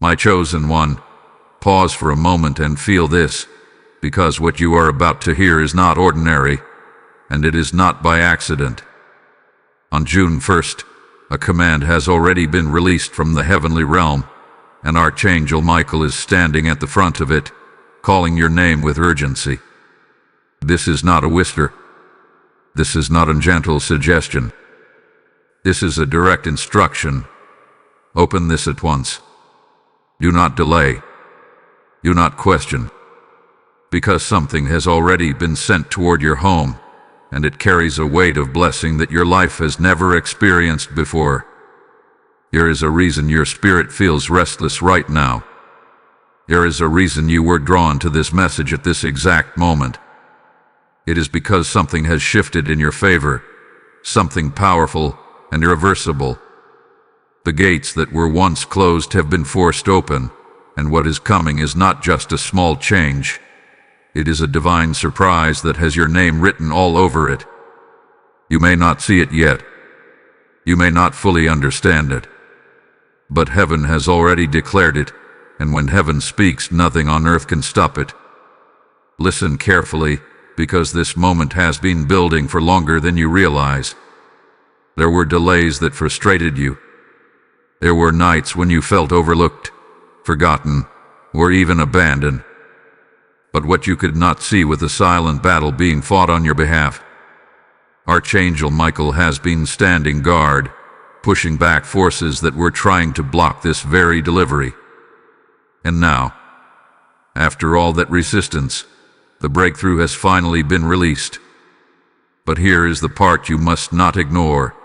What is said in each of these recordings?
My chosen one, pause for a moment and feel this, because what you are about to hear is not ordinary, and it is not by accident. On June 1st, a command has already been released from the heavenly realm, and Archangel Michael is standing at the front of it, calling your name with urgency. This is not a whisper. This is not a gentle suggestion. This is a direct instruction. Open this at once. Do not delay. Do not question. Because something has already been sent toward your home, and it carries a weight of blessing that your life has never experienced before. There is a reason your spirit feels restless right now. There is a reason you were drawn to this message at this exact moment. It is because something has shifted in your favor, something powerful and irreversible. The gates that were once closed have been forced open, and what is coming is not just a small change. It is a divine surprise that has your name written all over it. You may not see it yet. You may not fully understand it. But heaven has already declared it, and when heaven speaks, nothing on earth can stop it. Listen carefully, because this moment has been building for longer than you realize. There were delays that frustrated you. There were nights when you felt overlooked, forgotten, or even abandoned. But what you could not see was the silent battle being fought on your behalf. Archangel Michael has been standing guard, pushing back forces that were trying to block this very delivery. And now, after all that resistance, the breakthrough has finally been released. But here is the part you must not ignore.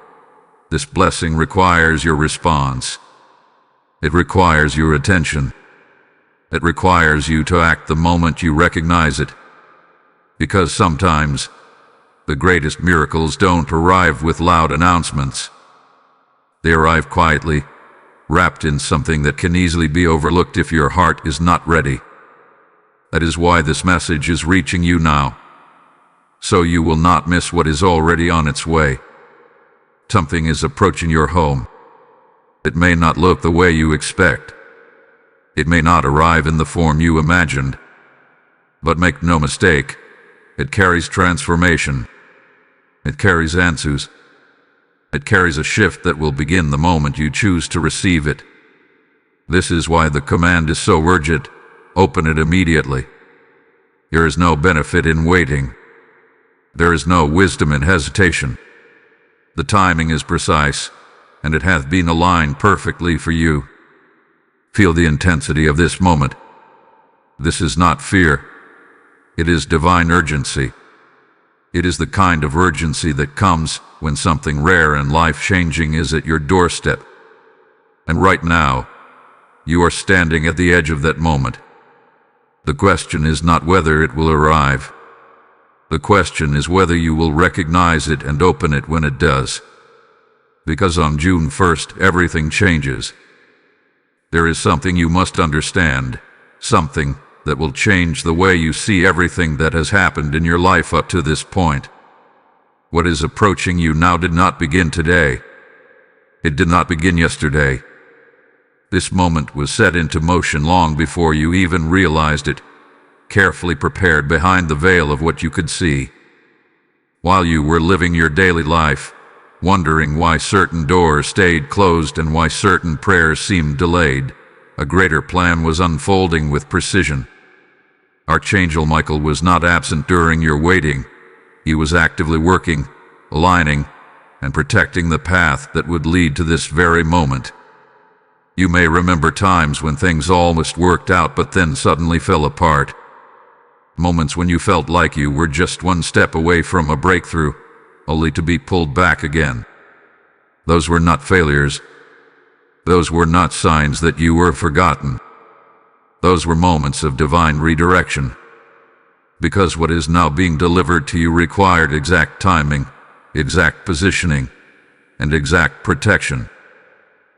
This blessing requires your response. It requires your attention. It requires you to act the moment you recognize it. Because sometimes, the greatest miracles don't arrive with loud announcements. They arrive quietly, wrapped in something that can easily be overlooked if your heart is not ready. That is why this message is reaching you now, so you will not miss what is already on its way. Something is approaching your home. It may not look the way you expect. It may not arrive in the form you imagined. But make no mistake, it carries transformation. It carries answers. It carries a shift that will begin the moment you choose to receive it. This is why the command is so urgent. Open it immediately. There is no benefit in waiting. There is no wisdom in hesitation. The timing is precise, and it hath been aligned perfectly for you. Feel the intensity of this moment. This is not fear. It is divine urgency. It is the kind of urgency that comes when something rare and life-changing is at your doorstep. And right now, you are standing at the edge of that moment. The question is not whether it will arrive. The question is whether you will recognize it and open it when it does. Because on June 1st, everything changes. There is something you must understand, something that will change the way you see everything that has happened in your life up to this point. What is approaching you now did not begin today. It did not begin yesterday. This moment was set into motion long before you even realized it, carefully prepared behind the veil of what you could see. While you were living your daily life, wondering why certain doors stayed closed and why certain prayers seemed delayed, a greater plan was unfolding with precision. Archangel Michael was not absent during your waiting. He was actively working, aligning, and protecting the path that would lead to this very moment. You may remember times when things almost worked out but then suddenly fell apart. Moments when you felt like you were just one step away from a breakthrough, only to be pulled back again. Those were not failures. Those were not signs that you were forgotten. Those were moments of divine redirection. Because what is now being delivered to you required exact timing, exact positioning, and exact protection.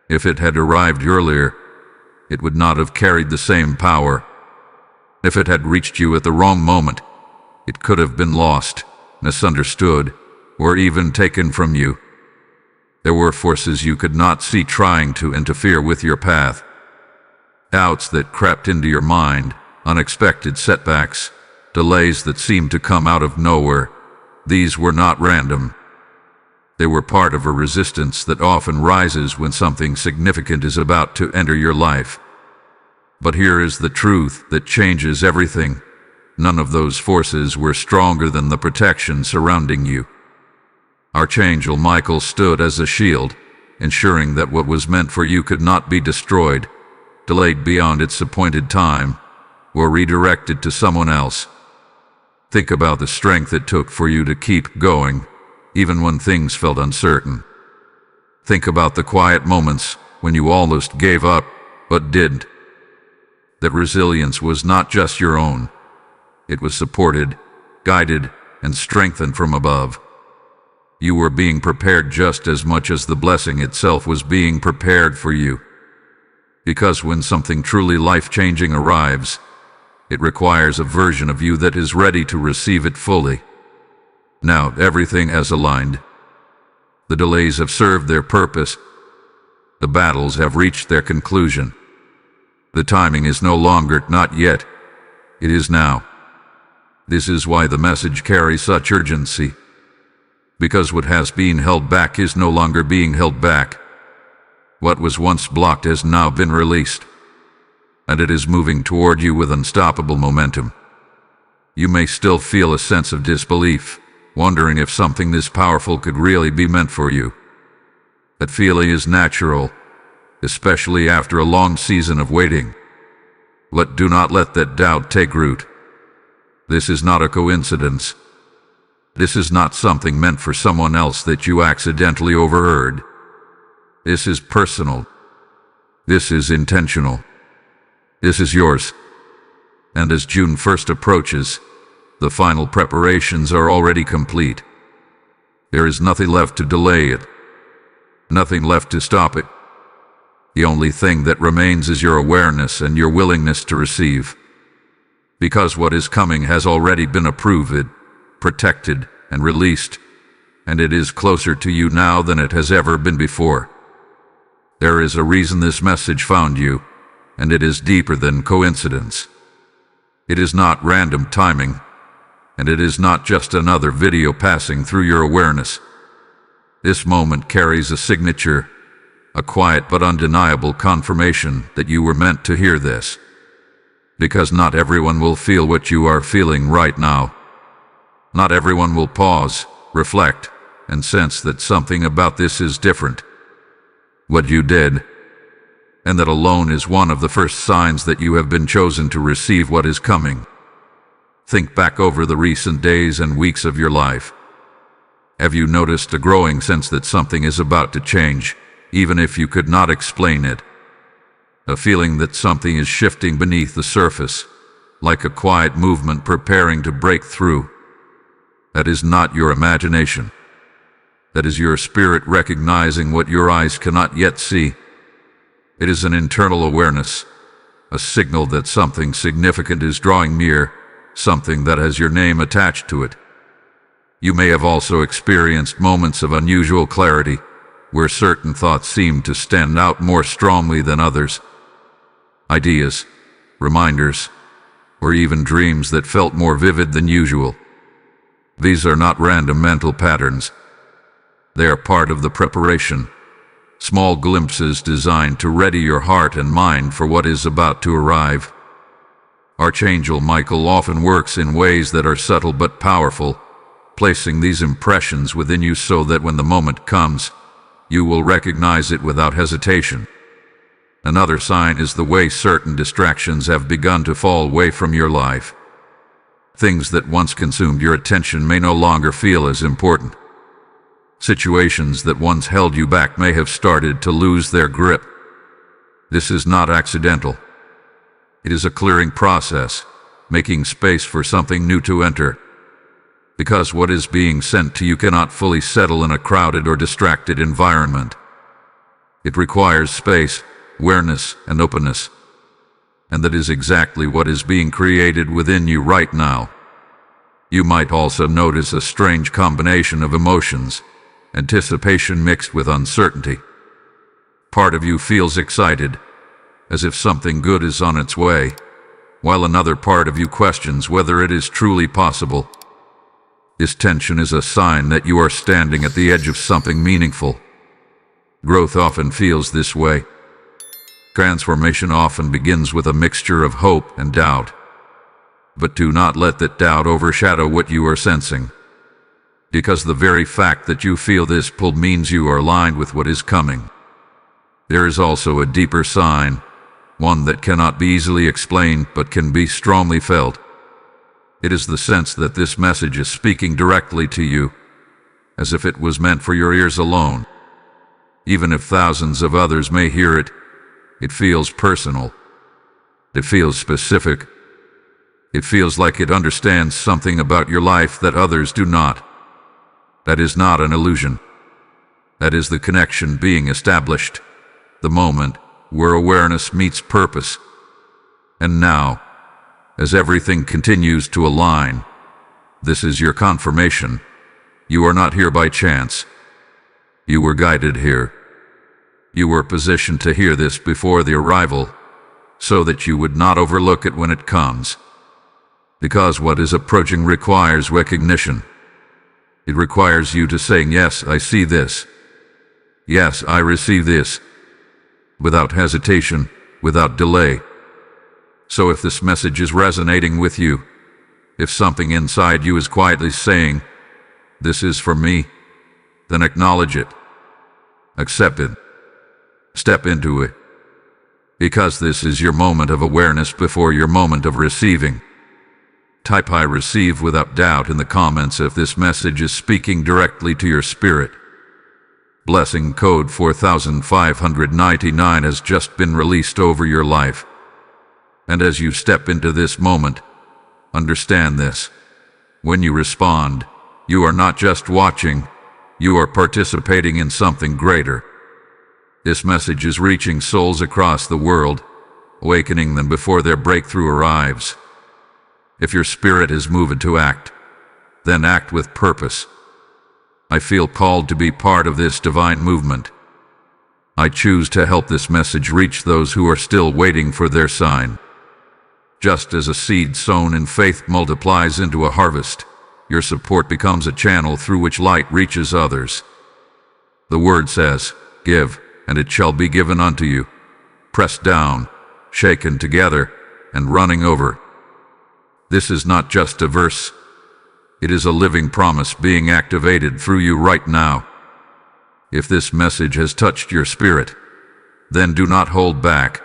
If it had arrived earlier, it would not have carried the same power. If it had reached you at the wrong moment, it could have been lost, misunderstood, or even taken from you. There were forces you could not see trying to interfere with your path. Doubts that crept into your mind, unexpected setbacks, delays that seemed to come out of nowhere. These were not random. They were part of a resistance that often rises when something significant is about to enter your life. But here is the truth that changes everything. None of those forces were stronger than the protection surrounding you. Archangel Michael stood as a shield, ensuring that what was meant for you could not be destroyed, delayed beyond its appointed time, or redirected to someone else. Think about the strength it took for you to keep going, even when things felt uncertain. Think about the quiet moments when you almost gave up, but didn't. That resilience was not just your own. It was supported, guided, and strengthened from above. You were being prepared just as much as the blessing itself was being prepared for you. Because when something truly life-changing arrives, it requires a version of you that is ready to receive it fully. Now everything has aligned. The delays have served their purpose. The battles have reached their conclusion. The timing is no longer not yet. It is now. This is why the message carries such urgency. Because what has been held back is no longer being held back. What was once blocked has now been released, and it is moving toward you with unstoppable momentum. You may still feel a sense of disbelief, wondering if something this powerful could really be meant for you. That feeling is natural, especially after a long season of waiting. But do not let that doubt take root. This is not a coincidence. This is not something meant for someone else that you accidentally overheard. This is personal. This is intentional. This is yours. And as June 1st approaches, the final preparations are already complete. There is nothing left to delay it. Nothing left to stop it. The only thing that remains is your awareness and your willingness to receive. Because what is coming has already been approved, protected, and released, and it is closer to you now than it has ever been before. There is a reason this message found you, and it is deeper than coincidence. It is not random timing, and it is not just another video passing through your awareness. This moment carries a signature, a quiet but undeniable confirmation that you were meant to hear this. Because not everyone will feel what you are feeling right now. Not everyone will pause, reflect, and sense that something about this is different. What you did, and that alone is one of the first signs that you have been chosen to receive what is coming. Think back over the recent days and weeks of your life. Have you noticed a growing sense that something is about to change, even if you could not explain it? A feeling that something is shifting beneath the surface, like a quiet movement preparing to break through. That is not your imagination. That is your spirit recognizing what your eyes cannot yet see. It is an internal awareness, a signal that something significant is drawing near, something that has your name attached to it. You may have also experienced moments of unusual clarity, where certain thoughts seem to stand out more strongly than others. Ideas, reminders, or even dreams that felt more vivid than usual. These are not random mental patterns. They are part of the preparation, small glimpses designed to ready your heart and mind for what is about to arrive. Archangel Michael often works in ways that are subtle but powerful, placing these impressions within you so that when the moment comes, you will recognize it without hesitation. Another sign is the way certain distractions have begun to fall away from your life. Things that once consumed your attention may no longer feel as important. Situations that once held you back may have started to lose their grip. This is not accidental. It is a clearing process, making space for something new to enter. Because what is being sent to you cannot fully settle in a crowded or distracted environment. It requires space, awareness, and openness. And that is exactly what is being created within you right now. You might also notice a strange combination of emotions, anticipation mixed with uncertainty. Part of you feels excited, as if something good is on its way, while another part of you questions whether it is truly possible. This tension is a sign that you are standing at the edge of something meaningful. Growth often feels this way. Transformation often begins with a mixture of hope and doubt. But do not let that doubt overshadow what you are sensing, because the very fact that you feel this pull means you are aligned with what is coming. There is also a deeper sign, one that cannot be easily explained but can be strongly felt. It is the sense that this message is speaking directly to you, as if it was meant for your ears alone. Even if thousands of others may hear it, it feels personal. It feels specific. It feels like it understands something about your life that others do not. That is not an illusion. That is the connection being established, the moment where awareness meets purpose. And now, as everything continues to align, this is your confirmation. You are not here by chance. You were guided here. You were positioned to hear this before the arrival, so that you would not overlook it when it comes. Because what is approaching requires recognition. It requires you to say, yes, I see this. Yes, I receive this. Without hesitation, without delay. So if this message is resonating with you, if something inside you is quietly saying, this is for me, then acknowledge it. Accept it. Step into it. Because this is your moment of awareness before your moment of receiving. Type I receive without doubt in the comments if this message is speaking directly to your spirit. Blessing code 4599 has just been released over your life. And as you step into this moment, understand this. When you respond, you are not just watching, you are participating in something greater. This message is reaching souls across the world, awakening them before their breakthrough arrives. If your spirit is moved to act, then act with purpose. I feel called to be part of this divine movement. I choose to help this message reach those who are still waiting for their sign. Just as a seed sown in faith multiplies into a harvest, your support becomes a channel through which light reaches others. The word says, give, and it shall be given unto you, pressed down, shaken together, and running over. This is not just a verse. It is a living promise being activated through you right now. If this message has touched your spirit, then do not hold back.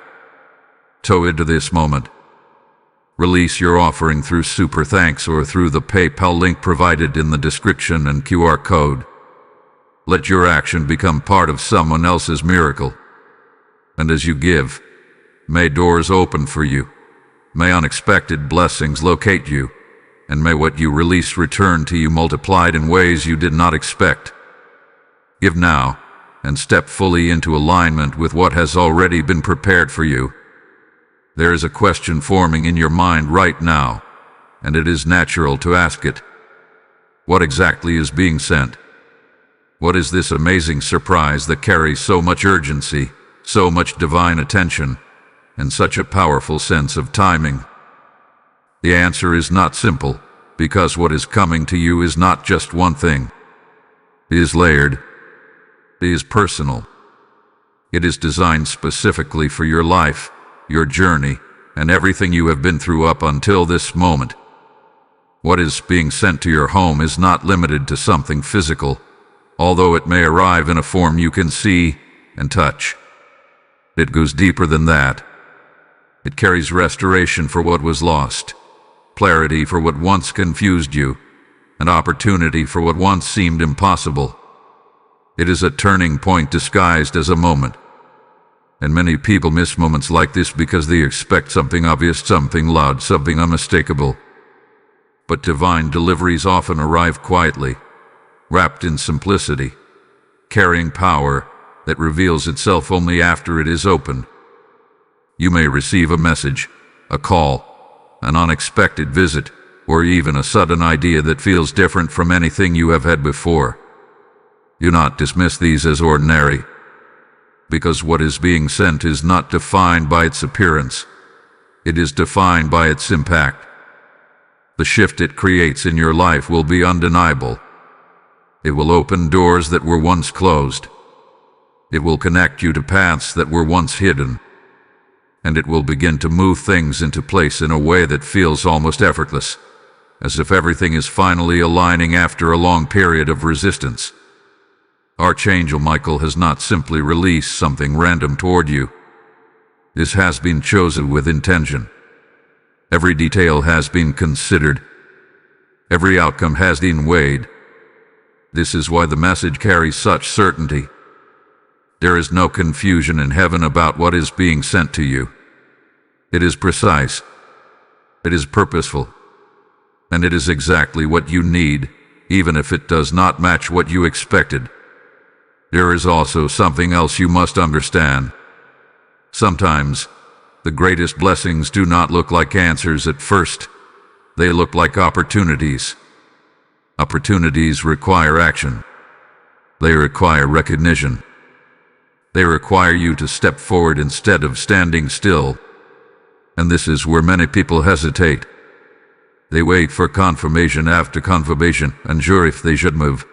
Toe into this moment. Release your offering through Super Thanks or through the PayPal link provided in the description and QR code. Let your action become part of someone else's miracle. And as you give, may doors open for you. May unexpected blessings locate you, and may what you release return to you multiplied in ways you did not expect. Give now, and step fully into alignment with what has already been prepared for you. There is a question forming in your mind right now, and it is natural to ask it. What exactly is being sent? What is this amazing surprise that carries so much urgency, so much divine attention, and such a powerful sense of timing? The answer is not simple, because what is coming to you is not just one thing. It is layered. It is personal. It is designed specifically for your life, your journey, and everything you have been through up until this moment. What is being sent to your home is not limited to something physical, although it may arrive in a form you can see and touch. It goes deeper than that. It carries restoration for what was lost, clarity for what once confused you, and opportunity for what once seemed impossible. It is a turning point disguised as a moment. And many people miss moments like this because they expect something obvious, something loud, something unmistakable. But divine deliveries often arrive quietly, wrapped in simplicity, carrying power that reveals itself only after it is opened. You may receive a message, a call, an unexpected visit, or even a sudden idea that feels different from anything you have had before. Do not dismiss these as ordinary. because what is being sent is not defined by its appearance. It is defined by its impact. The shift it creates in your life will be undeniable. It will open doors that were once closed. It will connect you to paths that were once hidden. And it will begin to move things into place in a way that feels almost effortless, as if everything is finally aligning after a long period of resistance. Archangel Michael has not simply released something random toward you. This has been chosen with intention. Every detail has been considered. Every outcome has been weighed. This is why the message carries such certainty. There is no confusion in heaven about what is being sent to you. It is precise. It is purposeful. And it is exactly what you need, even if it does not match what you expected. There is also something else you must understand. Sometimes, the greatest blessings do not look like answers at first. They look like opportunities. Opportunities require action. They require recognition. They require you to step forward instead of standing still. And this is where many people hesitate. They wait for confirmation after confirmation, unsure if they should move.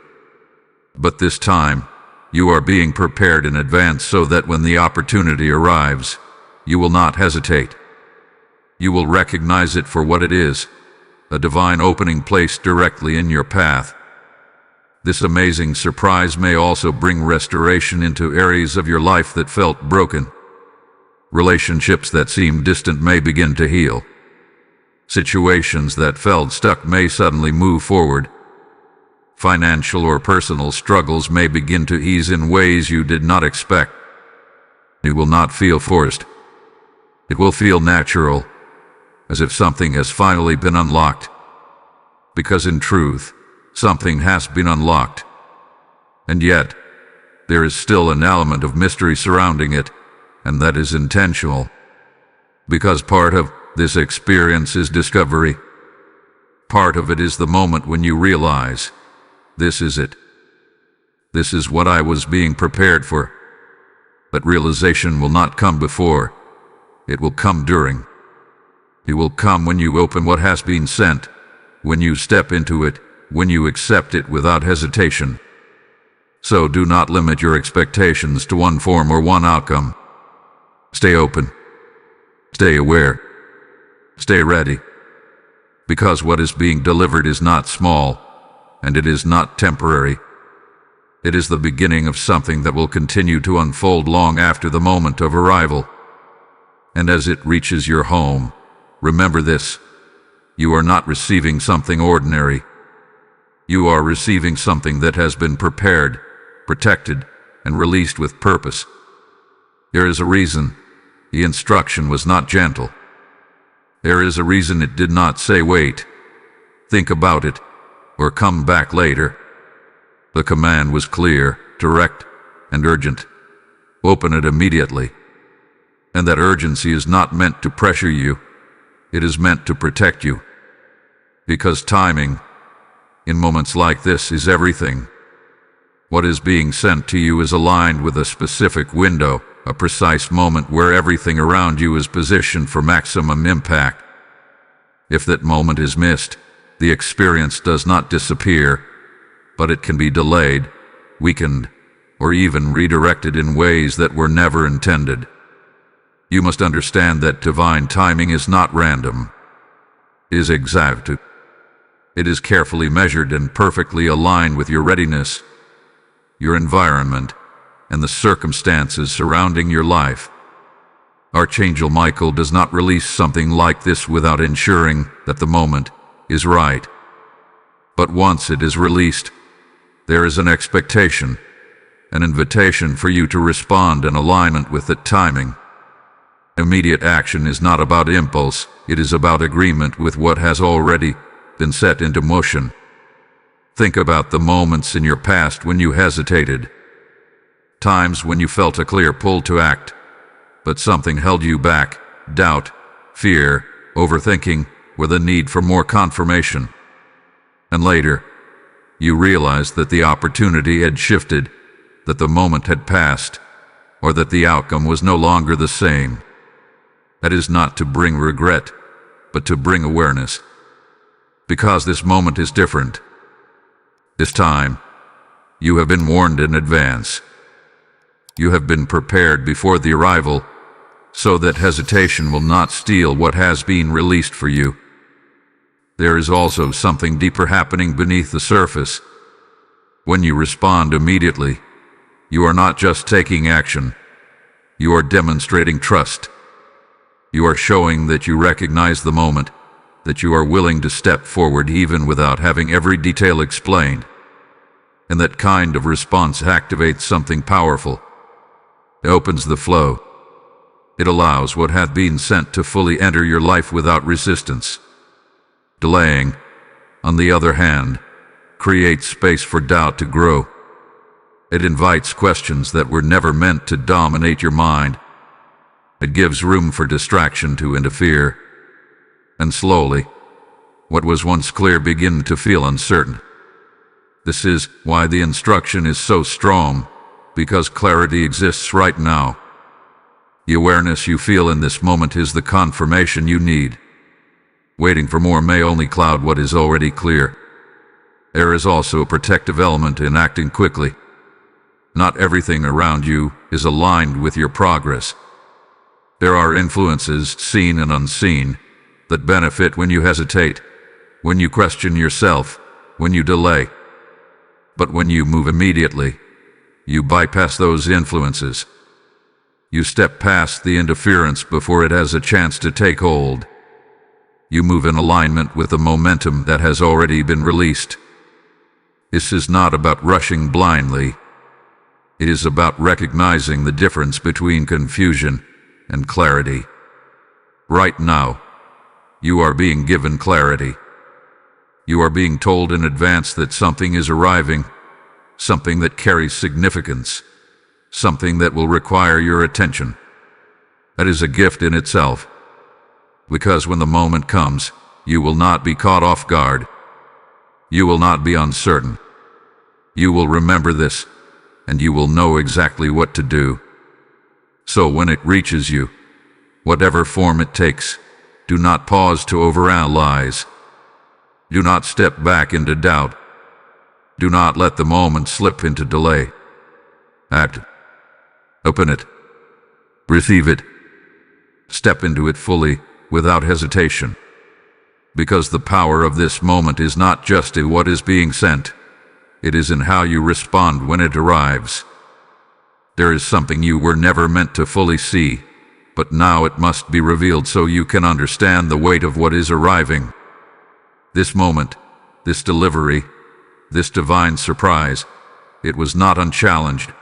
But this time, you are being prepared in advance so that when the opportunity arrives, you will not hesitate. You will recognize it for what it is, a divine opening placed directly in your path. This amazing surprise may also bring restoration into areas of your life that felt broken. Relationships that seemed distant may begin to heal. Situations that felt stuck may suddenly move forward. Financial or personal struggles may begin to ease in ways you did not expect. It will not feel forced. It will feel natural, as if something has finally been unlocked. Because in truth, something has been unlocked. And yet, there is still an element of mystery surrounding it, and that is intentional. Because part of this experience is discovery. Part of it is the moment when you realize, this is it. This is what I was being prepared for. But realization will not come before. It will come during. It will come when you open what has been sent, when you step into it, when you accept it without hesitation. So do not limit your expectations to one form or one outcome. Stay open. Stay aware. Stay ready. Because what is being delivered is not small, and it is not temporary. It is the beginning of something that will continue to unfold long after the moment of arrival. And as it reaches your home, remember this: you are not receiving something ordinary. You are receiving something that has been prepared, protected, and released with purpose. There is a reason the instruction was not gentle. There is a reason it did not say wait, think about it, or come back later. The command was clear, direct, and urgent. Open it immediately. And that urgency is not meant to pressure you. It is meant to protect you. Because timing, in moments like this, is everything. What is being sent to you is aligned with a specific window, a precise moment where everything around you is positioned for maximum impact. If that moment is missed, the experience does not disappear, but it can be delayed, weakened, or even redirected in ways that were never intended. You must understand that divine timing is not random. It is exact. It is carefully measured and perfectly aligned with your readiness, your environment, and the circumstances surrounding your life. Archangel Michael does not release something like this without ensuring that the moment is right. But once it is released, there is an expectation, an invitation for you to respond in alignment with that timing. Immediate action is not about impulse, it is about agreement with what has already been set into motion. Think about the moments in your past when you hesitated. Times when you felt a clear pull to act, but something held you back: doubt, fear, overthinking, or the need for more confirmation. And later, you realized that the opportunity had shifted, that the moment had passed, or that the outcome was no longer the same. That is not to bring regret, but to bring awareness. Because this moment is different. This time, you have been warned in advance. You have been prepared before the arrival, so that hesitation will not steal what has been released for you. There is also something deeper happening beneath the surface. When you respond immediately, you are not just taking action. You are demonstrating trust. You are showing that you recognize the moment, that you are willing to step forward even without having every detail explained. And that kind of response activates something powerful. It opens the flow. It allows what hath been sent to fully enter your life without resistance. Delaying, on the other hand, creates space for doubt to grow. It invites questions that were never meant to dominate your mind. It gives room for distraction to interfere. And slowly, what was once clear begins to feel uncertain. This is why the instruction is so strong, because clarity exists right now. The awareness you feel in this moment is the confirmation you need. Waiting for more may only cloud what is already clear. There is also a protective element in acting quickly. Not everything around you is aligned with your progress. There are influences, seen and unseen, that benefit when you hesitate, when you question yourself, when you delay. But when you move immediately, you bypass those influences. You step past the interference before it has a chance to take hold. You move in alignment with the momentum that has already been released. This is not about rushing blindly. It is about recognizing the difference between confusion and clarity. Right now, you are being given clarity. You are being told in advance that something is arriving, something that carries significance, something that will require your attention. That is a gift in itself. Because when the moment comes, you will not be caught off guard. You will not be uncertain. You will remember this, and you will know exactly what to do. So when it reaches you, whatever form it takes, do not pause to overanalyze. Do not step back into doubt. Do not let the moment slip into delay. Act. Open it. Receive it. Step into it fully, without hesitation. Because the power of this moment is not just in what is being sent. It is in how you respond when it arrives. There is something you were never meant to fully see, but now it must be revealed so you can understand the weight of what is arriving. This moment, this delivery, this divine surprise, it was not unchallenged.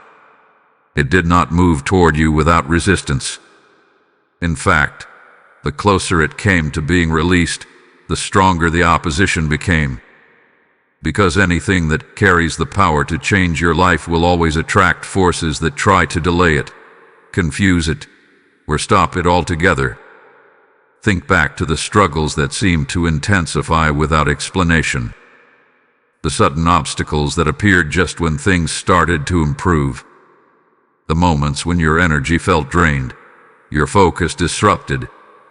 It did not move toward you without resistance. In fact, the closer it came to being released, the stronger the opposition became. Because anything that carries the power to change your life will always attract forces that try to delay it, confuse it, or stop it altogether. Think back to the struggles that seem to intensify without explanation. The sudden obstacles that appeared just when things started to improve. The moments when your energy felt drained, your focus disrupted,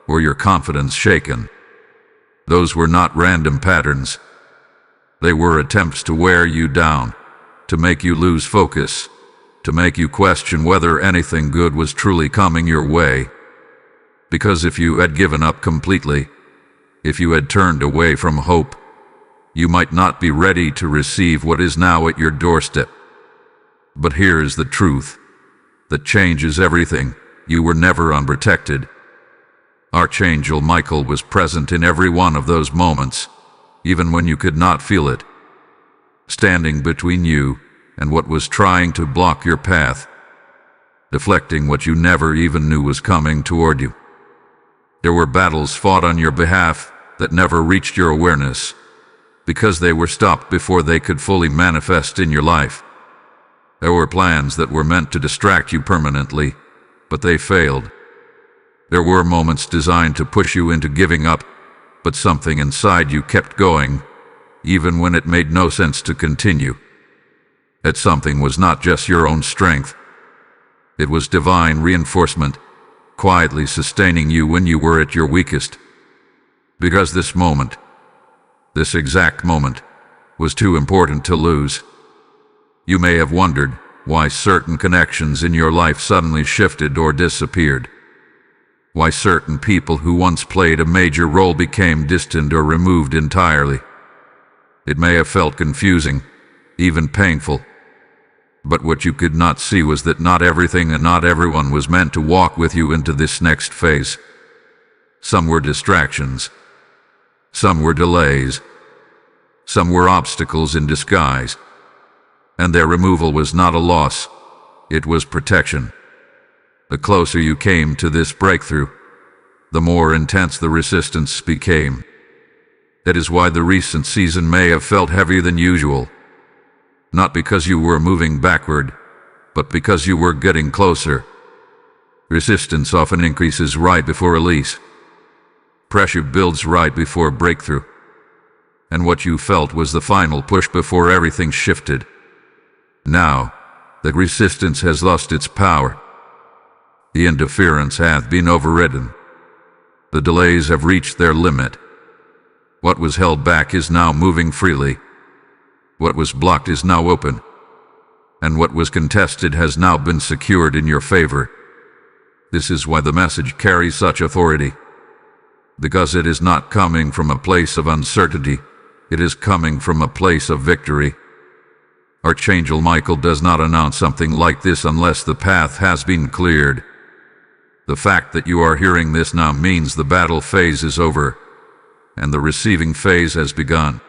or your confidence shaken. Those were not random patterns. They were attempts to wear you down, to make you lose focus, to make you question whether anything good was truly coming your way. Because if you had given up completely, if you had turned away from hope, you might not be ready to receive what is now at your doorstep. But here is the truth that changes everything. You were never unprotected. Archangel Michael was present in every one of those moments, even when you could not feel it, standing between you and what was trying to block your path, deflecting what you never even knew was coming toward you. There were battles fought on your behalf that never reached your awareness, because they were stopped before they could fully manifest in your life. There were plans that were meant to distract you permanently, but they failed. There were moments designed to push you into giving up, but something inside you kept going, even when it made no sense to continue. That something was not just your own strength. It was divine reinforcement, quietly sustaining you when you were at your weakest. Because this moment, this exact moment, was too important to lose. You may have wondered why certain connections in your life suddenly shifted or disappeared. Why certain people who once played a major role became distant or removed entirely. It may have felt confusing, even painful. But what you could not see was that not everything and not everyone was meant to walk with you into this next phase. Some were distractions. Some were delays. Some were obstacles in disguise. And their removal was not a loss. It was protection. The closer you came to this breakthrough, the more intense the resistance became. That is why the recent season may have felt heavier than usual. Not because you were moving backward, but because you were getting closer. Resistance often increases right before release. Pressure builds right before breakthrough. And what you felt was the final push before everything shifted. Now, the resistance has lost its power. The interference hath been overridden. The delays have reached their limit. What was held back is now moving freely. What was blocked is now open. And what was contested has now been secured in your favor. This is why the message carries such authority. Because it is not coming from a place of uncertainty, it is coming from a place of victory. Archangel Michael does not announce something like this unless the path has been cleared. The fact that you are hearing this now means the battle phase is over, and the receiving phase has begun.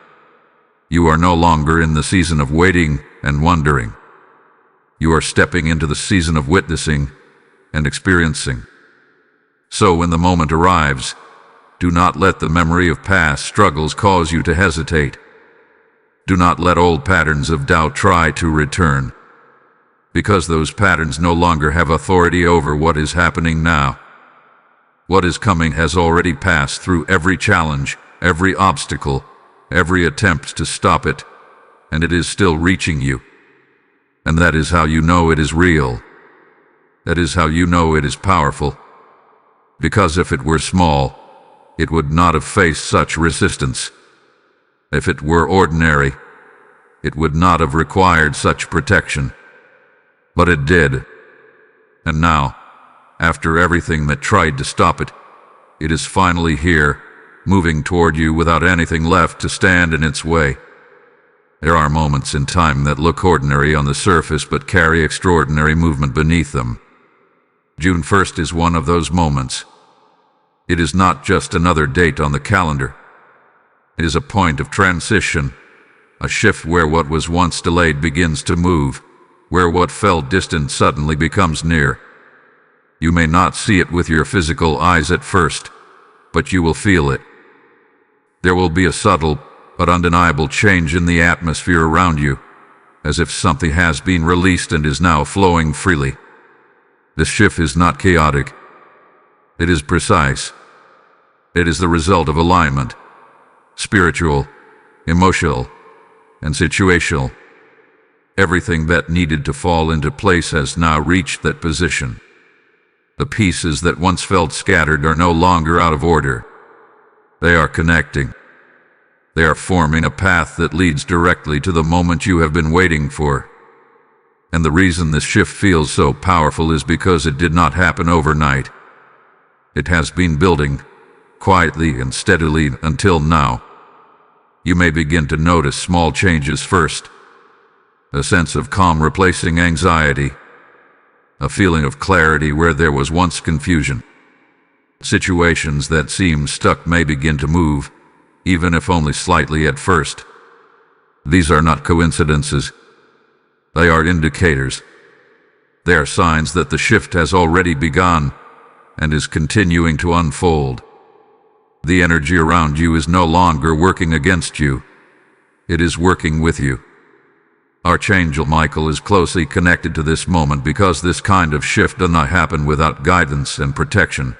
You are no longer in the season of waiting and wondering. You are stepping into the season of witnessing and experiencing. So when the moment arrives, do not let the memory of past struggles cause you to hesitate. Do not let old patterns of doubt try to return, because those patterns no longer have authority over what is happening now. What is coming has already passed through every challenge, every obstacle, every attempt to stop it, and it is still reaching you. And that is how you know it is real. That is how you know it is powerful. Because if it were small, it would not have faced such resistance. If it were ordinary, it would not have required such protection. But it did. And now, after everything that tried to stop it, it is finally here, moving toward you without anything left to stand in its way. There are moments in time that look ordinary on the surface but carry extraordinary movement beneath them. June 1st is one of those moments. It is not just another date on the calendar. It is a point of transition, a shift where what was once delayed begins to move, where what felt distant suddenly becomes near. You may not see it with your physical eyes at first, but you will feel it. There will be a subtle but undeniable change in the atmosphere around you, as if something has been released and is now flowing freely. This shift is not chaotic. It is precise. It is the result of alignment, spiritual, emotional, and situational. Everything that needed to fall into place has now reached that position. The pieces that once felt scattered are no longer out of order. They are connecting. They are forming a path that leads directly to the moment you have been waiting for. And the reason this shift feels so powerful is because it did not happen overnight. It has been building, quietly and steadily until now. You may begin to notice small changes first. A sense of calm replacing anxiety. A feeling of clarity where there was once confusion. Situations that seemed stuck may begin to move, even if only slightly at first. These are not coincidences. They are indicators. They are signs that the shift has already begun and is continuing to unfold. The energy around you is no longer working against you. It is working with you. Archangel Michael is closely connected to this moment because this kind of shift does not happen without guidance and protection.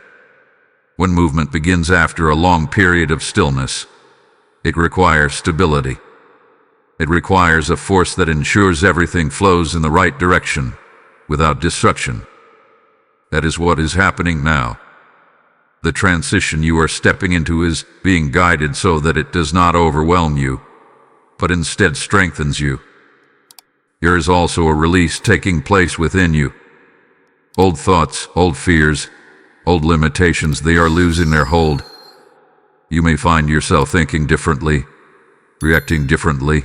When movement begins after a long period of stillness, it requires stability. It requires a force that ensures everything flows in the right direction, without destruction, That is what is happening now. The transition you are stepping into is being guided so that it does not overwhelm you, but instead strengthens you. There is also a release taking place within you. Old thoughts, old fears, old limitations, they are losing their hold. You may find yourself thinking differently, reacting differently,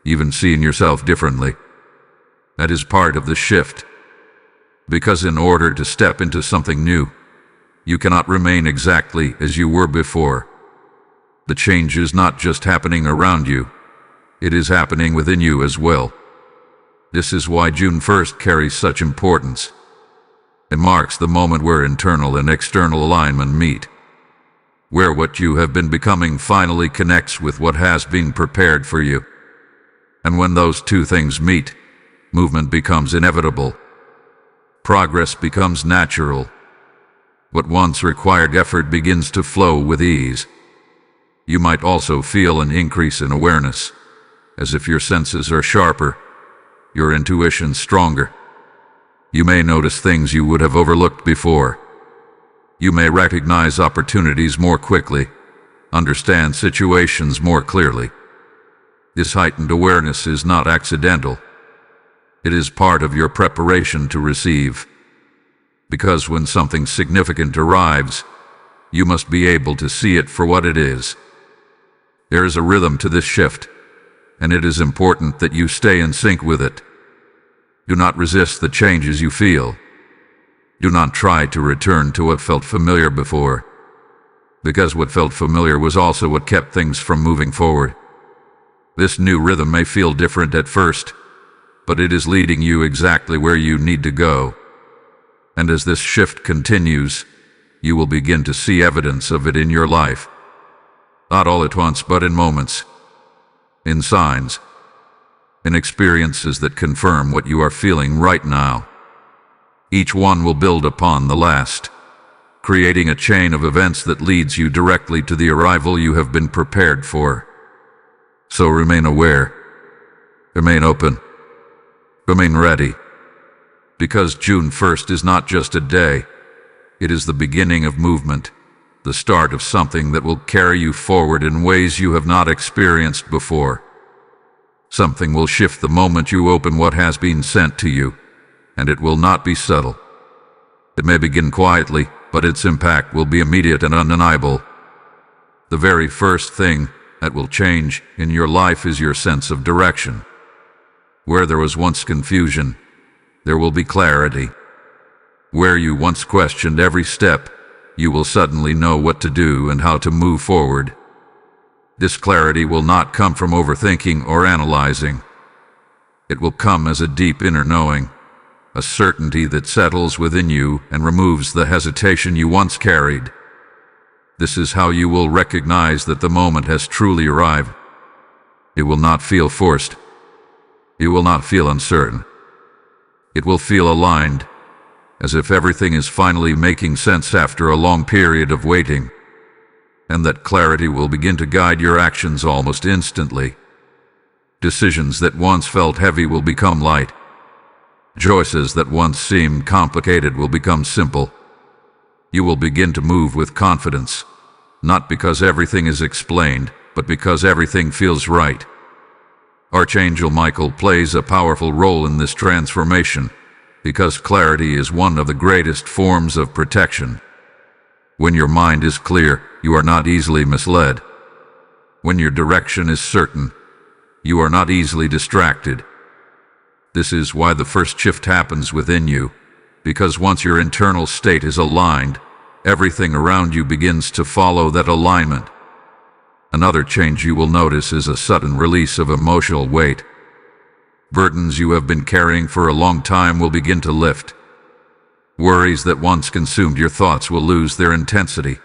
even seeing yourself differently. That is part of the shift. Because in order to step into something new, you cannot remain exactly as you were before. The change is not just happening around you, it is happening within you as well. This is why June 1st carries such importance. It marks the moment where internal and external alignment meet, where what you have been becoming finally connects with what has been prepared for you. And when those two things meet, movement becomes inevitable. Progress becomes natural. What once required effort begins to flow with ease. You might also feel an increase in awareness, as if your senses are sharper, your intuition stronger. You may notice things you would have overlooked before. You may recognize opportunities more quickly, understand situations more clearly. This heightened awareness is not accidental. It is part of your preparation to receive. Because when something significant arrives, you must be able to see it for what it is. There is a rhythm to this shift, and it is important that you stay in sync with it. Do not resist the changes you feel. Do not try to return to what felt familiar before, because what felt familiar was also what kept things from moving forward. This new rhythm may feel different at first, but it is leading you exactly where you need to go. And as this shift continues, you will begin to see evidence of it in your life. Not all at once, but in moments, in signs, in experiences that confirm what you are feeling right now. Each one will build upon the last, creating a chain of events that leads you directly to the arrival you have been prepared for. So remain aware, remain open, remain ready, because June 1st is not just a day, it is the beginning of movement, the start of something that will carry you forward in ways you have not experienced before. Something will shift the moment you open what has been sent to you, and it will not be subtle. It may begin quietly, but its impact will be immediate and undeniable. The very first thing that will change in your life is your sense of direction. Where there was once confusion, there will be clarity. Where you once questioned every step, you will suddenly know what to do and how to move forward. This clarity will not come from overthinking or analyzing. It will come as a deep inner knowing, a certainty that settles within you and removes the hesitation you once carried. This is how you will recognize that the moment has truly arrived. It will not feel forced. It will not feel uncertain. It will feel aligned, as if everything is finally making sense after a long period of waiting. And that clarity will begin to guide your actions almost instantly. Decisions that once felt heavy will become light. Choices that once seemed complicated will become simple. You will begin to move with confidence, not because everything is explained, but because everything feels right. Archangel Michael plays a powerful role in this transformation, because clarity is one of the greatest forms of protection. When your mind is clear, you are not easily misled. When your direction is certain, you are not easily distracted. This is why the first shift happens within you, because once your internal state is aligned, everything around you begins to follow that alignment. Another change you will notice is a sudden release of emotional weight. Burdens you have been carrying for a long time will begin to lift. Worries that once consumed your thoughts will lose their intensity.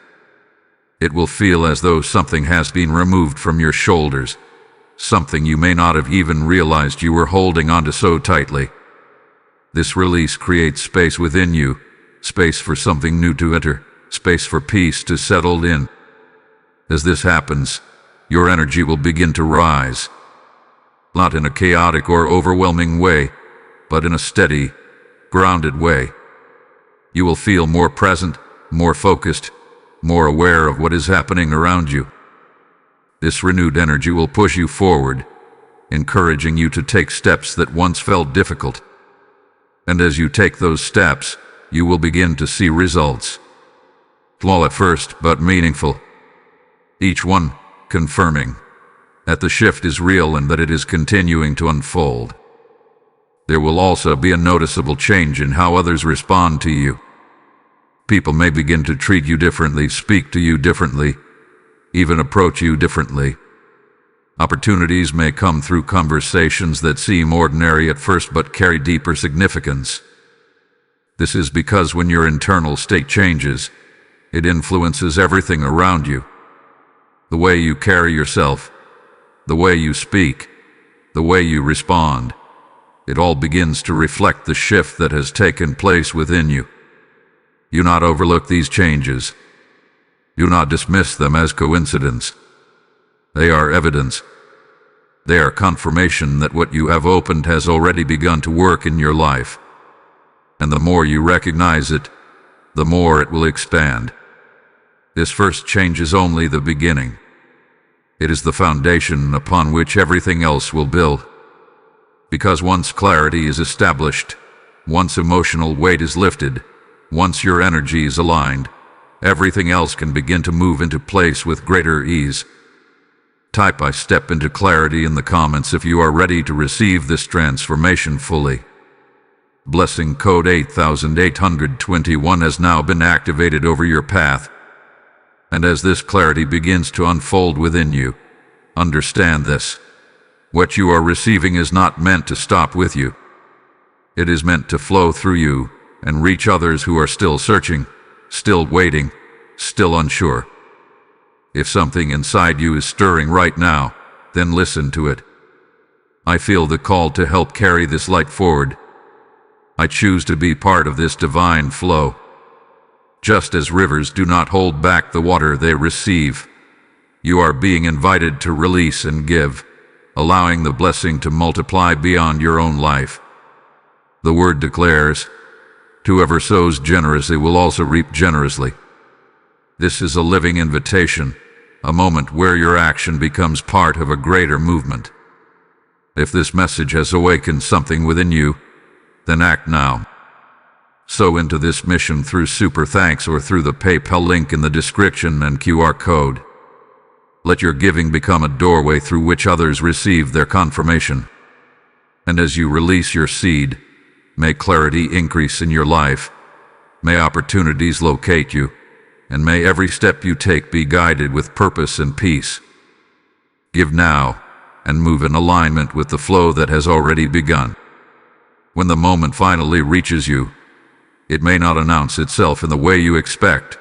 It will feel as though something has been removed from your shoulders, something you may not have even realized you were holding onto so tightly. This release creates space within you, space for something new to enter, space for peace to settle in. As this happens, your energy will begin to rise, not in a chaotic or overwhelming way, but in a steady, grounded way. You will feel more present, more focused, more aware of what is happening around you. This renewed energy will push you forward, encouraging you to take steps that once felt difficult. And as you take those steps, you will begin to see results. Small at first, but meaningful. Each one confirming that the shift is real and that it is continuing to unfold. There will also be a noticeable change in how others respond to you. People may begin to treat you differently, speak to you differently, even approach you differently. Opportunities may come through conversations that seem ordinary at first but carry deeper significance. This is because when your internal state changes, it influences everything around you. The way you carry yourself, the way you speak, the way you respond, it all begins to reflect the shift that has taken place within you. Do not overlook these changes. Do not dismiss them as coincidence. They are evidence. They are confirmation that what you have opened has already begun to work in your life. And the more you recognize it, the more it will expand. This first change is only the beginning. It is the foundation upon which everything else will build. Because once clarity is established, once emotional weight is lifted, once your energy is aligned, everything else can begin to move into place with greater ease. Type "I step into clarity" in the comments if you are ready to receive this transformation fully. Blessing code 8821 has now been activated over your path. And as this clarity begins to unfold within you, understand this. What you are receiving is not meant to stop with you. It is meant to flow through you and reach others who are still searching, still waiting, still unsure. If something inside you is stirring right now, then listen to it. I feel the call to help carry this light forward. I choose to be part of this divine flow. Just as rivers do not hold back the water they receive, you are being invited to release and give, allowing the blessing to multiply beyond your own life. The word declares, "Whoever sows generously will also reap generously." This is a living invitation, a moment where your action becomes part of a greater movement. If this message has awakened something within you, then act now. Sow into this mission through Super Thanks or through the PayPal link in the description and QR code. Let your giving become a doorway through which others receive their confirmation. And as you release your seed, may clarity increase in your life, may opportunities locate you, and may every step you take be guided with purpose and peace. Give now, and move in alignment with the flow that has already begun. When the moment finally reaches you, it may not announce itself in the way you expect.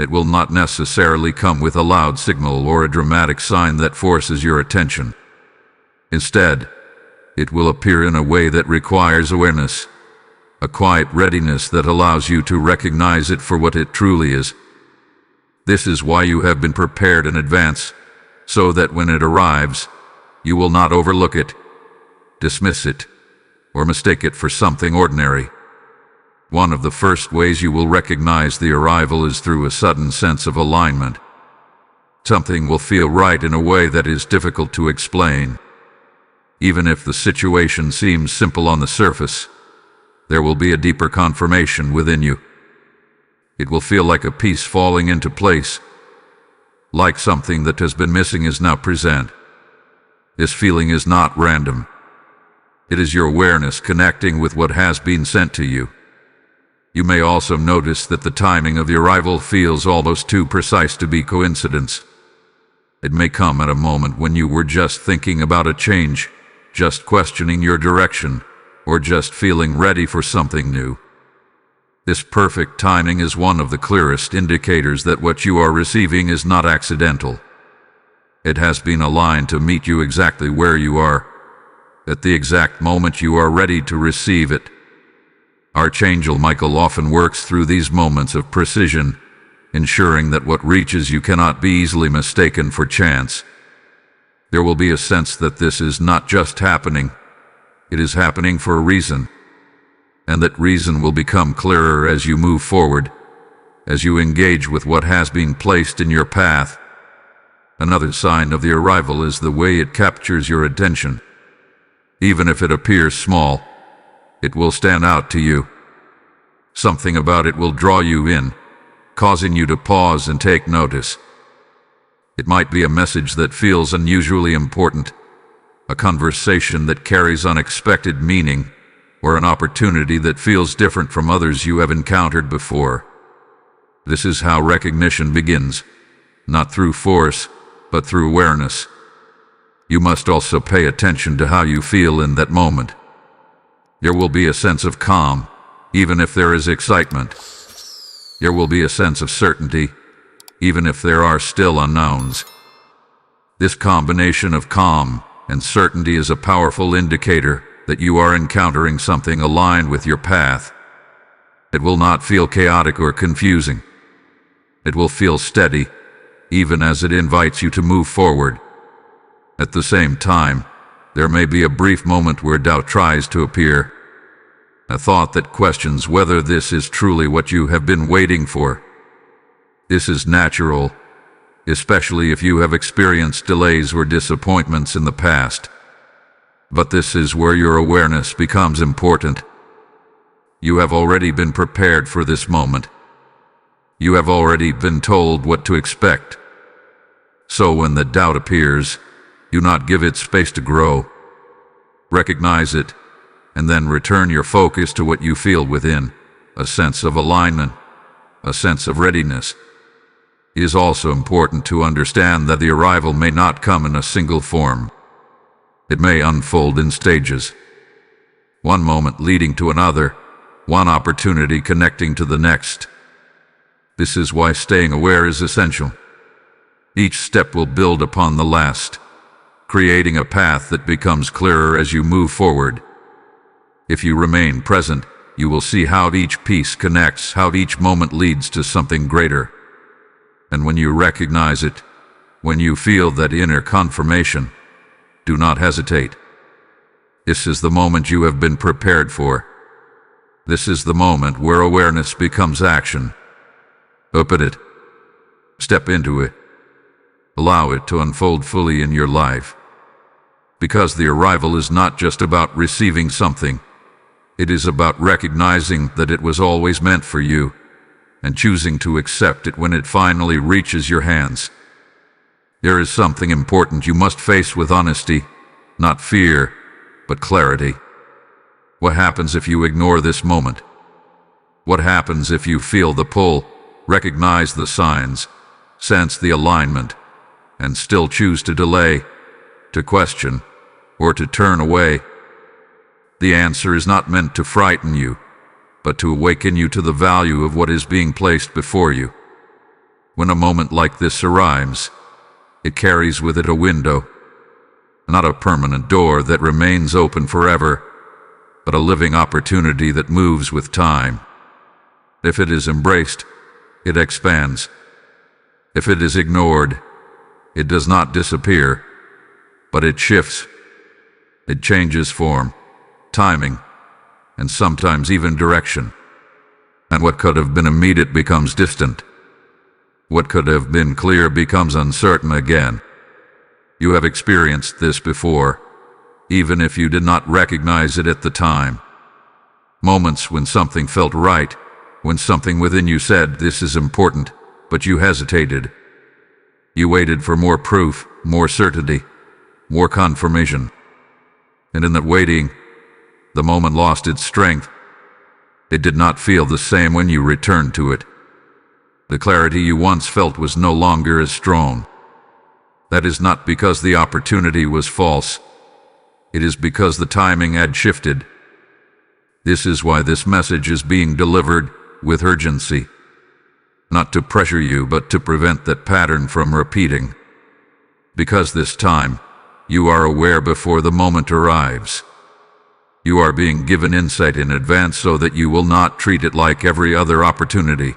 It will not necessarily come with a loud signal or a dramatic sign that forces your attention. Instead, it will appear in a way that requires awareness, a quiet readiness that allows you to recognize it for what it truly is. This is why you have been prepared in advance, so that when it arrives, you will not overlook it, dismiss it, or mistake it for something ordinary. One of the first ways you will recognize the arrival is through a sudden sense of alignment. Something will feel right in a way that is difficult to explain. Even if the situation seems simple on the surface, there will be a deeper confirmation within you. It will feel like a piece falling into place, like something that has been missing is now present. This feeling is not random. It is your awareness connecting with what has been sent to you. You may also notice that the timing of the arrival feels almost too precise to be coincidence. It may come at a moment when you were just thinking about a change, just questioning your direction, or just feeling ready for something new. This perfect timing is one of the clearest indicators that what you are receiving is not accidental. It has been aligned to meet you exactly where you are, at the exact moment you are ready to receive it. Archangel Michael often works through these moments of precision, ensuring that what reaches you cannot be easily mistaken for chance. There will be a sense that this is not just happening, it is happening for a reason. and that reason will become clearer as you move forward, as you engage with what has been placed in your path. Another sign of the arrival is the way it captures your attention. Even if it appears small, it will stand out to you. Something about it will draw you in, causing you to pause and take notice. It might be a message that feels unusually important, a conversation that carries unexpected meaning, or an opportunity that feels different from others you have encountered before. This is how recognition begins, not through force, but through awareness. You must also pay attention to how you feel in that moment. There will be a sense of calm, even if there is excitement. There will be a sense of certainty, even if there are still unknowns. This combination of calm and certainty is a powerful indicator that you are encountering something aligned with your path. It will not feel chaotic or confusing. It will feel steady, even as it invites you to move forward. At the same time, there may be a brief moment where doubt tries to appear, a thought that questions whether this is truly what you have been waiting for. This is natural, especially if you have experienced delays or disappointments in the past. But this is where your awareness becomes important. You have already been prepared for this moment. You have already been told what to expect. So when the doubt appears, do not give it space to grow. Recognize it, and then return your focus to what you feel within, a sense of alignment, a sense of readiness. It is also important to understand that the arrival may not come in a single form. It may unfold in stages, one moment leading to another, one opportunity connecting to the next. This is why staying aware is essential. Each step will build upon the last, creating a path that becomes clearer as you move forward. If you remain present, you will see how each piece connects, how each moment leads to something greater. And when you recognize it, when you feel that inner confirmation, do not hesitate. This is the moment you have been prepared for. This is the moment where awareness becomes action. Open it. Step into it. Allow it to unfold fully in your life. Because the arrival is not just about receiving something. It is about recognizing that it was always meant for you, and choosing to accept it when it finally reaches your hands. There is something important you must face with honesty, not fear, but clarity. What happens if you ignore this moment? What happens if you feel the pull, recognize the signs, sense the alignment, and still choose to delay, to question, or to turn away? The answer is not meant to frighten you, but to awaken you to the value of what is being placed before you. When a moment like this arrives, it carries with it a window, not a permanent door that remains open forever, but a living opportunity that moves with time. If it is embraced, it expands. If it is ignored, it does not disappear, but it shifts. It changes form, timing, and sometimes even direction. And what could have been immediate becomes distant. What could have been clear becomes uncertain again. You have experienced this before, even if you did not recognize it at the time. Moments when something felt right, when something within you said, "This is important," but you hesitated. You waited for more proof, more certainty, more confirmation. And in that waiting, the moment lost its strength. It did not feel the same when you returned to it. The clarity you once felt was no longer as strong. That is not because the opportunity was false. It is because the timing had shifted. This is why this message is being delivered with urgency. Not to pressure you, but to prevent that pattern from repeating. Because this time, you are aware before the moment arrives. You are being given insight in advance so that you will not treat it like every other opportunity.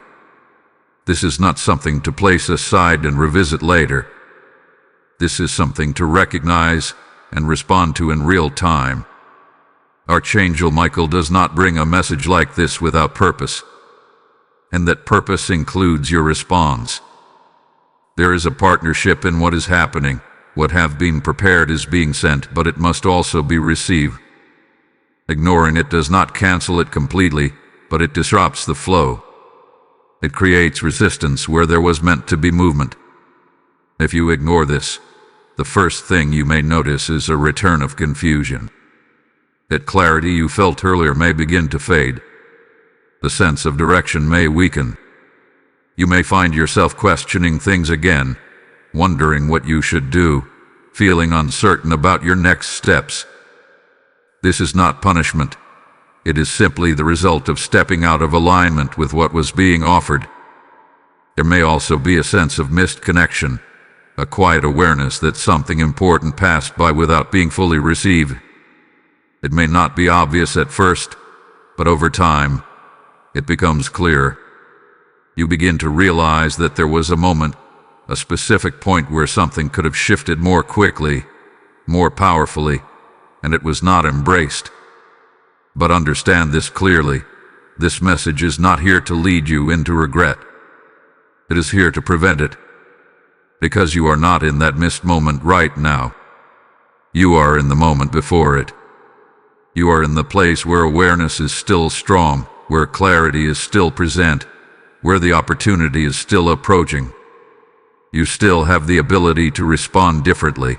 This is not something to place aside and revisit later. This is something to recognize and respond to in real time. Archangel Michael does not bring a message like this without purpose, and that purpose includes your response. There is a partnership in what is happening. What have been prepared is being sent, but it must also be received. Ignoring it does not cancel it completely, but it disrupts the flow. It creates resistance where there was meant to be movement. If you ignore this, the first thing you may notice is a return of confusion. That clarity you felt earlier may begin to fade. The sense of direction may weaken. You may find yourself questioning things again, wondering what you should do, feeling uncertain about your next steps. This is not punishment. It is simply the result of stepping out of alignment with what was being offered. There may also be a sense of missed connection, a quiet awareness that something important passed by without being fully received. It may not be obvious at first, but over time, it becomes clear. You begin to realize that there was a moment, a specific point where something could have shifted more quickly, more powerfully, and it was not embraced. But understand this clearly. This message is not here to lead you into regret. It is here to prevent it. Because you are not in that missed moment right now. You are in the moment before it. You are in the place where awareness is still strong, where clarity is still present, where the opportunity is still approaching. You still have the ability to respond differently.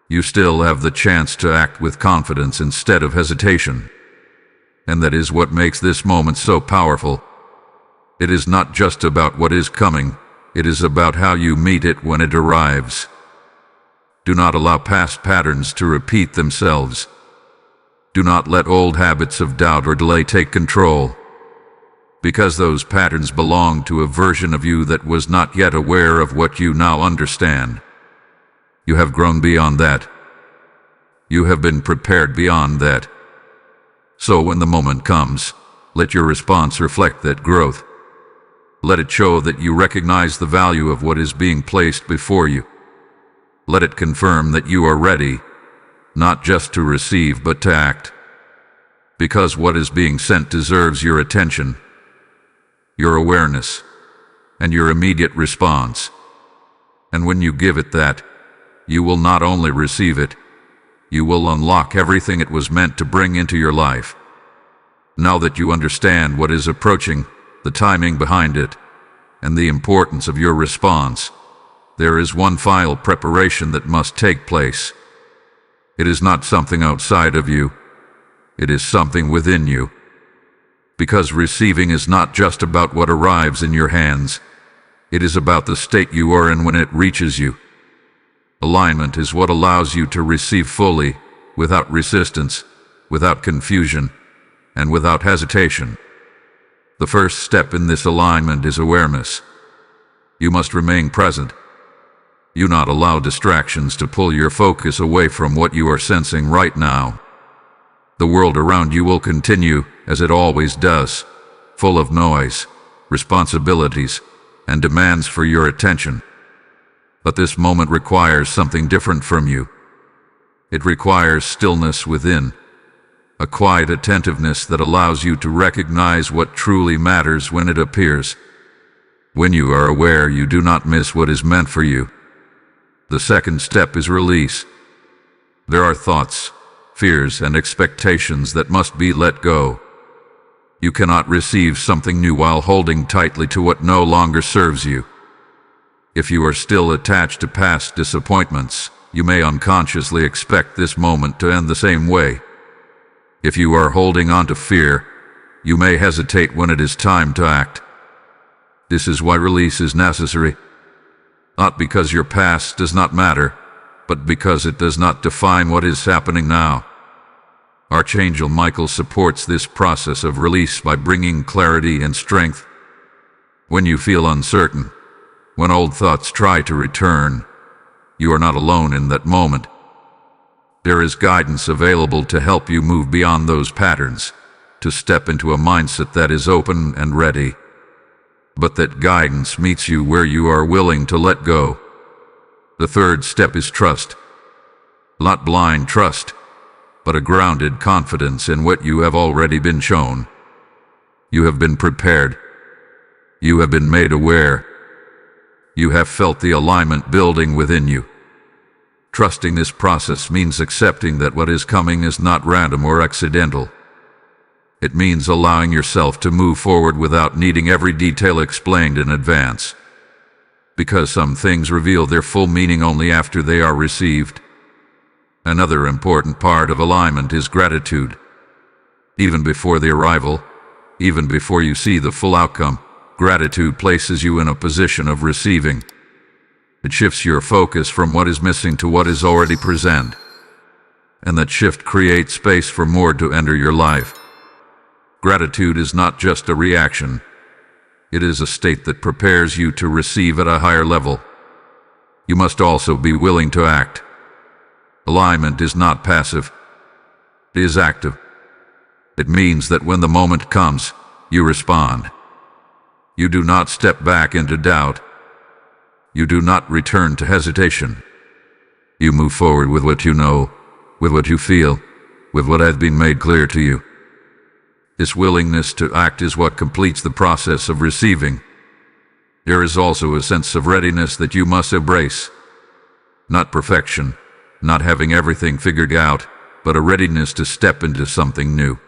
You still have the chance to act with confidence instead of hesitation. And that is what makes this moment so powerful. It is not just about what is coming, it is about how you meet it when it arrives. Do not allow past patterns to repeat themselves. Do not let old habits of doubt or delay take control. Because those patterns belong to a version of you that was not yet aware of what you now understand. You have grown beyond that. You have been prepared beyond that. So when the moment comes, let your response reflect that growth. Let it show that you recognize the value of what is being placed before you. Let it confirm that you are ready, not just to receive but to act. Because what is being sent deserves your attention, your awareness, and your immediate response. And when you give it that, you will not only receive it, you will unlock everything it was meant to bring into your life. Now that you understand what is approaching, the timing behind it, and the importance of your response, there is one final preparation that must take place. It is not something outside of you. It is something within you. Because receiving is not just about what arrives in your hands. It is about the state you are in when it reaches you. Alignment is what allows you to receive fully, without resistance, without confusion, and without hesitation. The first step in this alignment is awareness. You must remain present. You not allow distractions to pull your focus away from what you are sensing right now. The world around you will continue, as it always does, full of noise, responsibilities, and demands for your attention. But this moment requires something different from you. It requires stillness within, a quiet attentiveness that allows you to recognize what truly matters when it appears. When you are aware, you do not miss what is meant for you. The second step is release. There are thoughts, fears, and expectations that must be let go. You cannot receive something new while holding tightly to what no longer serves you. If you are still attached to past disappointments, you may unconsciously expect this moment to end the same way. If you are holding on to fear, you may hesitate when it is time to act. This is why release is necessary. Not because your past does not matter, but because it does not define what is happening now. Archangel Michael supports this process of release by bringing clarity and strength. When you feel uncertain, when old thoughts try to return, you are not alone in that moment. There is guidance available to help you move beyond those patterns, to step into a mindset that is open and ready. But that guidance meets you where you are willing to let go. The third step is trust. Not blind trust, but a grounded confidence in what you have already been shown. You have been prepared. You have been made aware. You have felt the alignment building within you. Trusting this process means accepting that what is coming is not random or accidental. It means allowing yourself to move forward without needing every detail explained in advance. Because some things reveal their full meaning only after they are received. Another important part of alignment is gratitude. Even before the arrival, even before you see the full outcome, gratitude places you in a position of receiving. It shifts your focus from what is missing to what is already present. And that shift creates space for more to enter your life. Gratitude is not just a reaction. It is a state that prepares you to receive at a higher level. You must also be willing to act. Alignment is not passive. It is active. It means that when the moment comes, you respond. You do not step back into doubt. You do not return to hesitation. You move forward with what you know, with what you feel, with what has been made clear to you. This willingness to act is what completes the process of receiving. There is also a sense of readiness that you must embrace. Not perfection, not having everything figured out, but a readiness to step into something new.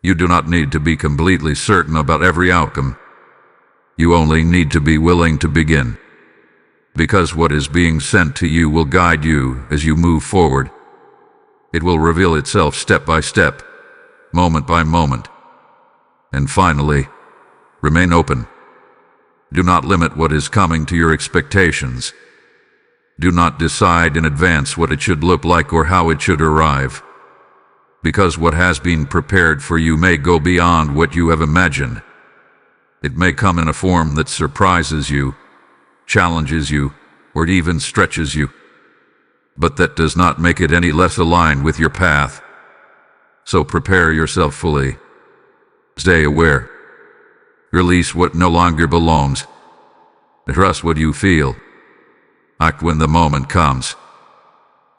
You do not need to be completely certain about every outcome. You only need to be willing to begin. Because what is being sent to you will guide you as you move forward. It will reveal itself step by step, moment by moment. And finally, remain open. Do not limit what is coming to your expectations. Do not decide in advance what it should look like or how it should arrive. Because what has been prepared for you may go beyond what you have imagined. It may come in a form that surprises you, challenges you, or even stretches you. But that does not make it any less aligned with your path. So prepare yourself fully. Stay aware. Release what no longer belongs. Trust what you feel. Act when the moment comes.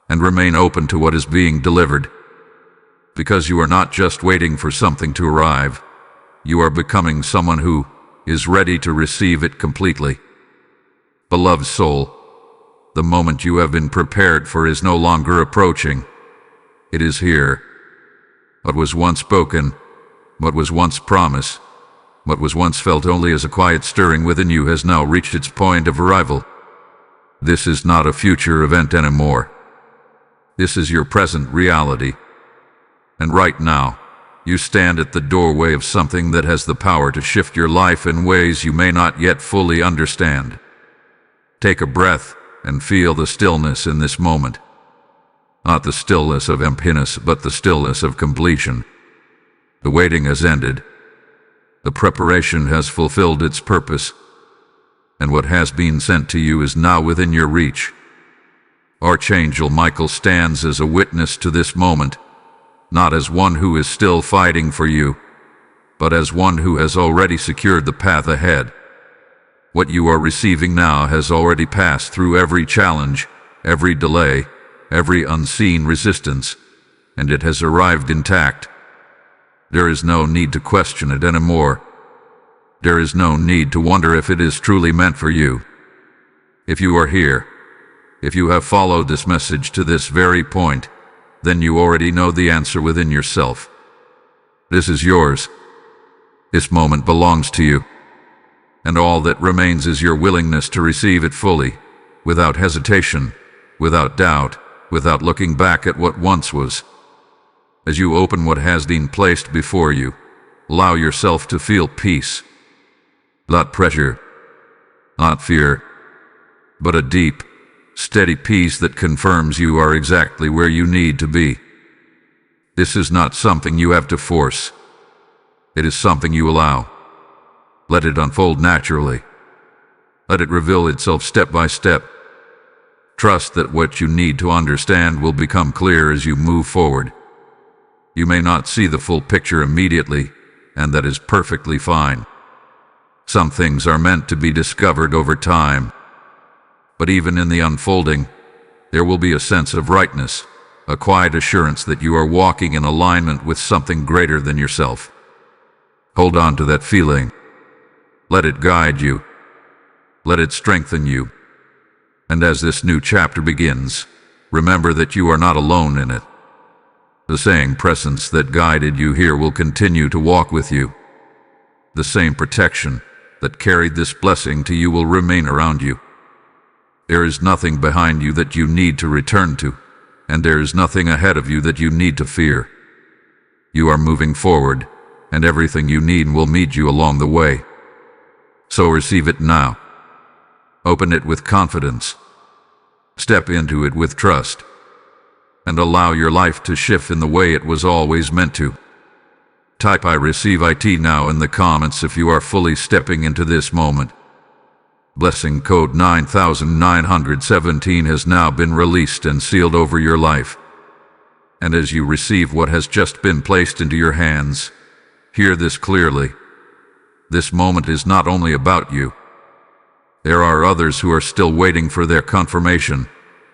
And remain open to what is being delivered. Because you are not just waiting for something to arrive. You are becoming someone who is ready to receive it completely. Beloved soul, the moment you have been prepared for is no longer approaching. It is here. What was once spoken, what was once promised, what was once felt only as a quiet stirring within you has now reached its point of arrival. This is not a future event anymore. This is your present reality. And right now, you stand at the doorway of something that has the power to shift your life in ways you may not yet fully understand. Take a breath and feel the stillness in this moment. Not the stillness of emptiness, but the stillness of completion. The waiting has ended. The preparation has fulfilled its purpose. And what has been sent to you is now within your reach. Archangel Michael stands as a witness to this moment, not as one who is still fighting for you, but as one who has already secured the path ahead. What you are receiving now has already passed through every challenge, every delay, every unseen resistance, and it has arrived intact. There is no need to question it anymore. There is no need to wonder if it is truly meant for you. If you are here, if you have followed this message to this very point, then you already know the answer within yourself. This is yours. This moment belongs to you. And all that remains is your willingness to receive it fully, without hesitation, without doubt, without looking back at what once was. As you open what has been placed before you, allow yourself to feel peace. Not pressure, not fear, but a deep, steady peace that confirms you are exactly where you need to be. This is not something you have to force. It is something you allow. Let it unfold naturally. Let it reveal itself step by step. Trust that what you need to understand will become clear as you move forward. You may not see the full picture immediately, and that is perfectly fine. Some things are meant to be discovered over time. But even in the unfolding, there will be a sense of rightness, a quiet assurance that you are walking in alignment with something greater than yourself. Hold on to that feeling. Let it guide you. Let it strengthen you. And as this new chapter begins, remember that you are not alone in it. The same presence that guided you here will continue to walk with you. The same protection that carried this blessing to you will remain around you. There is nothing behind you that you need to return to, and there is nothing ahead of you that you need to fear. You are moving forward, and everything you need will meet you along the way. So receive it now. Open it with confidence. Step into it with trust. And allow your life to shift in the way it was always meant to. Type "I receive IT" now in the comments if you are fully stepping into this moment. Blessing code 9917 has now been released and sealed over your life. And as you receive what has just been placed into your hands, hear this clearly. This moment is not only about you. There are others who are still waiting for their confirmation,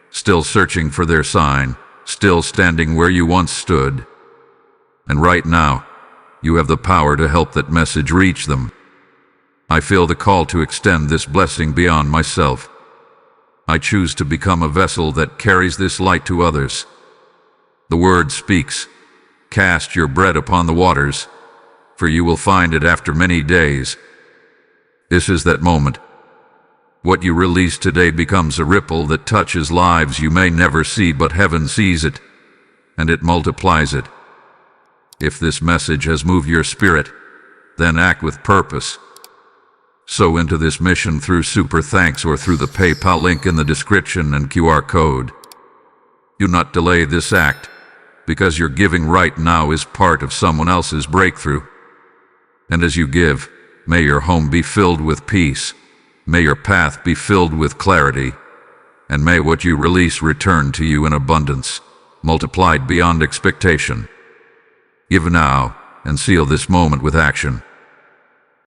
still searching for their sign, still standing where you once stood. And right now, you have the power to help that message reach them. I feel the call to extend this blessing beyond myself. I choose to become a vessel that carries this light to others. The word speaks, "Cast your bread upon the waters, for you will find it after many days." This is that moment. What you release today becomes a ripple that touches lives you may never see, but heaven sees it, and it multiplies it. If this message has moved your spirit, then act with purpose. Sow into this mission through Super Thanks or through the PayPal link in the description and QR code. Do not delay this act, because your giving right now is part of someone else's breakthrough. And as you give, may your home be filled with peace. May your path be filled with clarity, and may what you release return to you in abundance, multiplied beyond expectation. Give now, and seal this moment with action.